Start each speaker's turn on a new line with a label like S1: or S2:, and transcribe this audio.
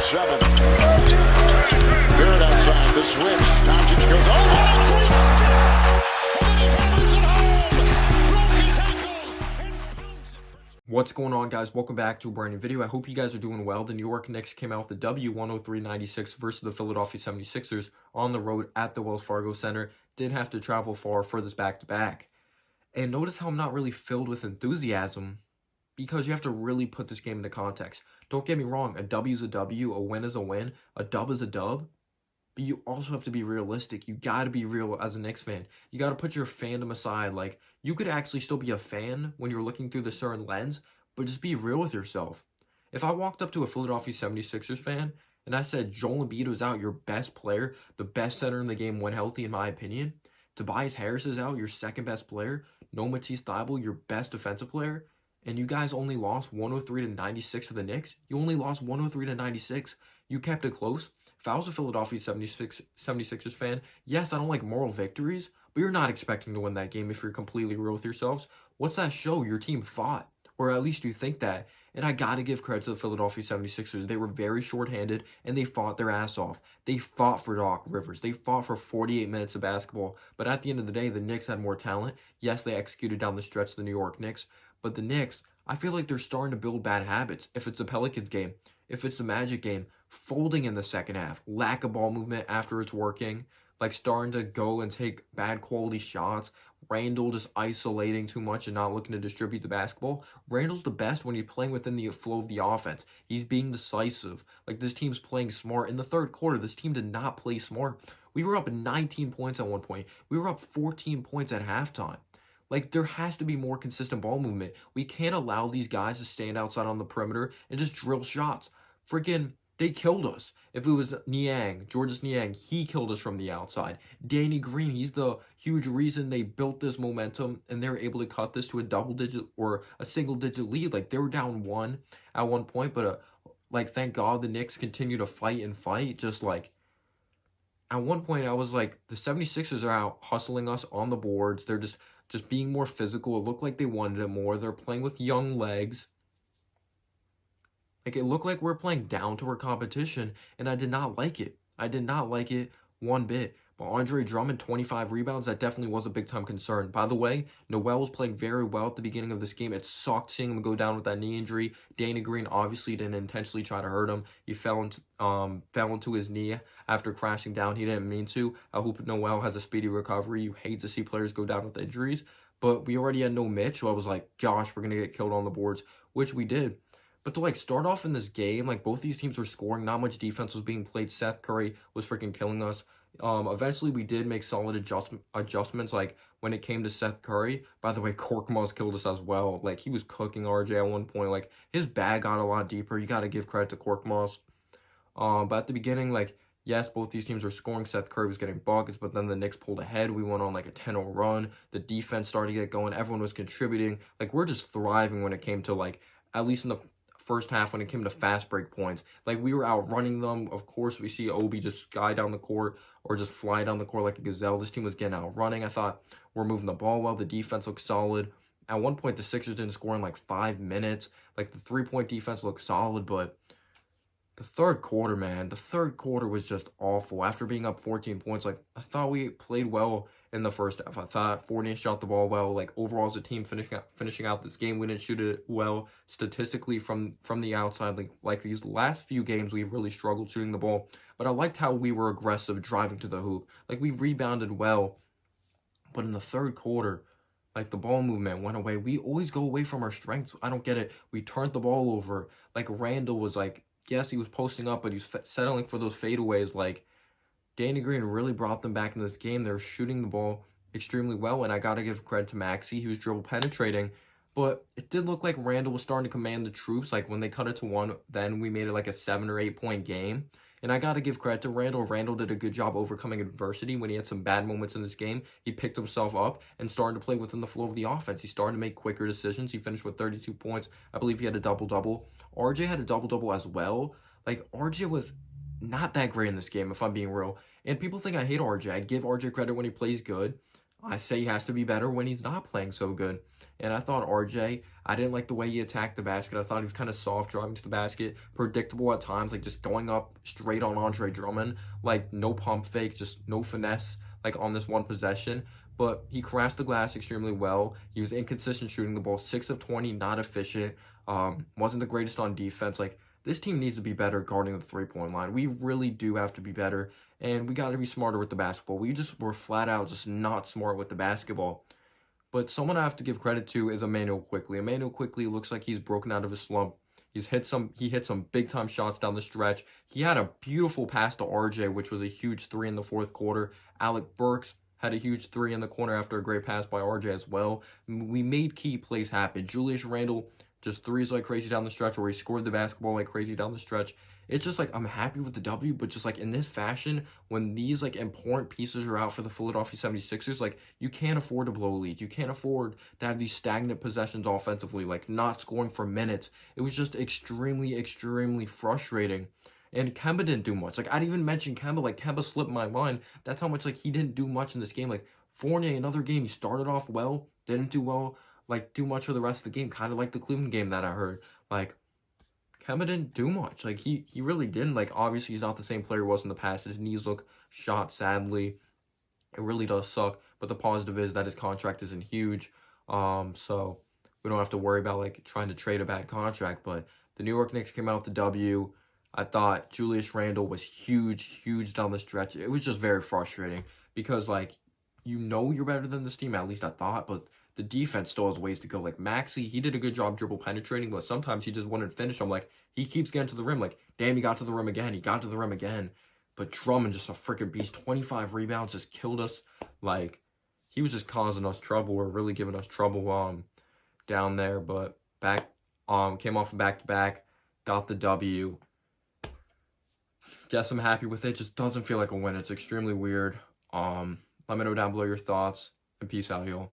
S1: 7. Barrett outside, the switch. Doncic goes, oh, what a great stop! And then he hammers it home! Broke his ankles!
S2: What's going on, guys? Welcome back to a brand new video. I hope you guys are doing well. The New York Knicks came out with a W 103-96 versus the Philadelphia 76ers on the road at the Wells Fargo Center. Didn't have to travel far for this back-to-back. And notice how I'm not really filled with enthusiasm because you have to really put this game into context. Don't get me wrong, a W is a W, a win is a win, a dub is a dub. But you also have to be realistic. You got to be real as a Knicks fan. You got to put your fandom aside. Like, you could actually still be a fan when you're looking through the certain lens, but just be real with yourself. If I walked up to a Philadelphia 76ers fan and I said, Joel Embiid was out, your best player, the best center in the game when healthy, in my opinion. Tobias Harris is out, your second best player. No Matisse Thybulle, your best defensive player. And you guys only lost 103-96 to the Knicks. You only lost 103-96. You kept it close. If I was a Philadelphia 76ers fan, yes, I don't like moral victories, but you're not expecting to win that game if you're completely real with yourselves. What's that show? Your team fought, or at least you think that. And I got to give credit to the Philadelphia 76ers. They were very shorthanded, and they fought their ass off. They fought for Doc Rivers. They fought for 48 minutes of basketball. But at the end of the day, the Knicks had more talent. Yes, they executed down the stretch the New York Knicks. But the Knicks, I feel like they're starting to build bad habits. If it's the Pelicans game, if it's the Magic game, folding in the second half, lack of ball movement after it's working, like starting to go and take bad quality shots, Randall just isolating too much and not looking to distribute the basketball. Randall's the best when he's playing within the flow of the offense. He's being decisive. Like, this team's playing smart. In the third quarter, this team did not play smart. We were up 19 points at one point. We were up 14 points at halftime. Like, there has to be more consistent ball movement. We can't allow these guys to stand outside on the perimeter and just drill shots. Freaking, they killed us. If it was Niang, Georges Niang, he killed us from the outside. Danny Green, he's the huge reason they built this momentum and they were able to cut this to a double-digit or a single-digit lead. Like, they were down one at one point, but like, thank God the Knicks continue to fight and fight. Just like, at one point I was like, the 76ers are out hustling us on the boards. They're just being more physical. It looked like they wanted it more. They're playing with young legs. Like, it looked like we're playing down to our competition, and I did not like it. I did not like it one bit. But Andre Drummond, 25 rebounds, that definitely was a big-time concern. By the way, Noel was playing very well at the beginning of this game. It sucked seeing him go down with that knee injury. Danny Green obviously didn't intentionally try to hurt him. He fell into his knee after crashing down. He didn't mean to. I hope Noel has a speedy recovery. You hate to see players go down with injuries. But we already had no Mitch, so I was like, gosh, we're going to get killed on the boards, which we did. But to, like, start off in this game, like, both these teams were scoring. Not much defense was being played. Seth Curry was freaking killing us. Eventually, we did make solid adjustments, like, when it came to Seth Curry. By the way, Korkmaz killed us as well. Like, he was cooking RJ at one point. Like, his bag got a lot deeper. You got to give credit to Korkmaz. But at the beginning, like, yes, both these teams were scoring. Seth Curry was getting buckets, but then the Knicks pulled ahead. We went on, like, a 10-0 run. The defense started to get going. Everyone was contributing. Like, we're just thriving when it came to, like, at least in the first half when it came to fast break points. Like, we were outrunning them. Of course, we see Obi just sky down the court or just fly down the court like a gazelle. This team was getting outrunning. I thought we're moving the ball well. The defense looked solid. At one point, the Sixers didn't score in like 5 minutes. Like, the three-point defense looked solid, but the third quarter, man, the third quarter was just awful. After being up 14 points, like, I thought we played well in the first half. I thought Fournier shot the ball well. Like, overall as a team finishing out this game, we didn't shoot it well statistically from the outside. Like these last few games, we really struggled shooting the ball. But I liked how we were aggressive driving to the hoop. Like, we rebounded well. But in the third quarter, like, the ball movement went away. We always go away from our strengths. I don't get it. We turned the ball over. Like, Randall was like, yes, he was posting up, but he was settling for those fadeaways. Like, Danny Green really brought them back in this game. They were shooting the ball extremely well, and I got to give credit to Maxey. He was dribble penetrating, but it did look like Randall was starting to command the troops. Like, when they cut it to one, then we made it like a 7 or 8 point game. And I got to give credit to Randall. Randall did a good job overcoming adversity. When he had some bad moments in this game, he picked himself up and started to play within the flow of the offense. He started to make quicker decisions. He finished with 32 points. I believe he had a double-double. RJ had a double-double as well. Like, RJ was not that great in this game, if I'm being real. And people think I hate RJ. I give RJ credit when he plays good. I say he has to be better when he's not playing so good. And I thought RJ, I didn't like the way he attacked the basket. I thought he was kind of soft driving to the basket, predictable at times, like just going up straight on Andre Drummond, like no pump fake, just no finesse, like on this one possession. But he crashed the glass extremely well. He was inconsistent shooting the ball, 6 of 20, not efficient. Wasn't the greatest on defense. Like, this team needs to be better guarding the three-point line. We really do have to be better, and we got to be smarter with the basketball. We just were flat out just not smart with the basketball. But someone I have to give credit to is Emmanuel Quickly. Emmanuel Quickly looks like he's broken out of his slump. He hit some big time shots down the stretch. He had a beautiful pass to RJ, which was a huge three in the fourth quarter. Alec Burks had a huge three in the corner after a great pass by RJ as well. We made key plays happen. Julius Randle just threes like crazy down the stretch, or he scored the basketball like crazy down the stretch. It's just like I'm happy with the W, but just like in this fashion, when these like important pieces are out for the Philadelphia 76ers, like you can't afford to blow leads. You can't afford to have these stagnant possessions offensively, like not scoring for minutes. It was just extremely, extremely frustrating. And Kemba didn't do much. Like I didn't even mention Kemba. Like Kemba slipped my mind. That's how much like he didn't do much in this game. Like Fournier, another game, he started off well, didn't do well, like do much for the rest of the game. Kind of like the Cleveland game that I heard. Like Kemba didn't do much. Like he really didn't. Like obviously he's not the same player he was in the past. His knees look shot sadly. It really does suck. But the positive is that his contract isn't huge. So we don't have to worry about like trying to trade a bad contract. But the New York Knicks came out with the W. I thought Julius Randle was huge, huge down the stretch. It was just very frustrating because like you know you're better than this team, at least I thought, but the defense still has ways to go. Like Maxey, he did a good job dribble penetrating, but sometimes he just wouldn't finish. I'm like, he keeps getting to the rim. Like, damn, he got to the rim again. He got to the rim again. But Drummond, just a freaking beast. 25 rebounds, just killed us. Like, he was just causing us trouble, or really giving us trouble down there. But came off a back-to-back, got the W. Guess I'm happy with it. Just doesn't feel like a win. It's extremely weird. Let me know down below your thoughts, and peace out, y'all.